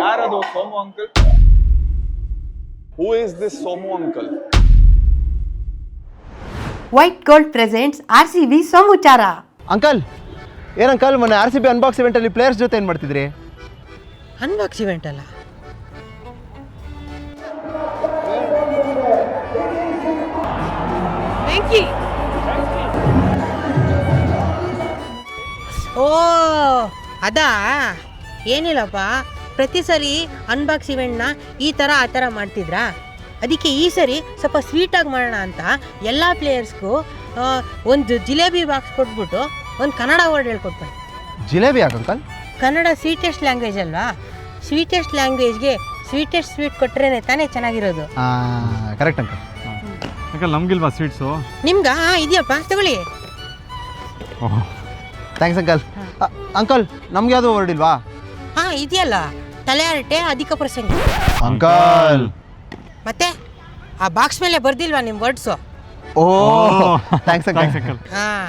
ಯಾರದು Somu uncle? Who is this Somu uncle? White gold presents RCB ಸೋಮುಚಾರ. Uncle ಏನು uncle, ಮೊನ್ನೆ RCB ಅನ್ಬಾಕ್ಸ್ ಇವೆಂಟಲ್ಲಿ ಪ್ಲೇಯರ್ಸ್ ಜೊತೆ ಏನು ಮಾಡ್ತಿದ್ರಿ? ಅನ್ಬಾಕ್ಸ್ ಇವೆಂಟ್ ಅಲ್ಲ, ಓ ಅದಾ? ಏನಿಲ್ಲಪ್ಪ, ಪ್ರತಿ ಸರಿ ಅನ್ಬಾಕ್ಸ್ ಇವೆಂಟ್ನ ಈ ಥರ ಆ ಥರ ಮಾಡ್ತಿದ್ರಾ, ಅದಕ್ಕೆ ಈ ಸರಿ ಸ್ವಲ್ಪ ಸ್ವೀಟಾಗಿ ಮಾಡೋಣ ಅಂತ ಎಲ್ಲ ಪ್ಲೇಯರ್ಸ್ಗೂ ಒಂದು ಜಿಲೇಬಿ ಬಾಕ್ಸ್ ಕೊಟ್ಬಿಟ್ಟು ಒಂದು ಕನ್ನಡ ವರ್ಡ್ ಹೇಳ್ಕೊಡ್ತಾರೆ. ಜಿಲೇಬಿ ಯಾಕೆ ಅಂಕಲ್? ಕನ್ನಡ ಸ್ವೀಟೆಸ್ಟ್ ಲ್ಯಾಂಗ್ವೇಜ್ ಅಲ್ವಾ? ಸ್ವೀಟೆಸ್ಟ್ ಲ್ಯಾಂಗ್ವೇಜ್ಗೆ ಸ್ವೀಟೆಸ್ಟ್ ಸ್ವೀಟ್ ಕೊಟ್ಟರೆ ತಾನೇ ಚೆನ್ನಾಗಿರೋದು. Correct uncle. ಅಂಕಲ್ ನಮ್ಗಿಲ್ವಾ ಸ್ವೀಟ್ಸು? ನಿಮ್ಗ ಇದೆಯಪ್ಪ, ತಗೊಳ್ಳಿ. Thanks uncle. ಅಂಕಲ್ ನಮ್ಗೆ ಯಾವುದೋ ವರ್ಡ್ ಇಲ್ವಾ? ಹಾಂ ಇದೆಯಲ್ಲ, ತಲೆ ಹರಟೆ ಅಧಿಕ ಪ್ರಸಂಗ. ಅಂಕಲ್ ಮತ್ತೆ ಆ ಬಾಕ್ಸ್ ಮೇಲೆ ಬರ್ದಿಲ್ವಾ ನಿಮ್ಮ ವರ್ಡ್ಸು? ಓ ಥ್ಯಾಂಕ್ಸ್ ಅಂಕಲ್. ಹಾಂ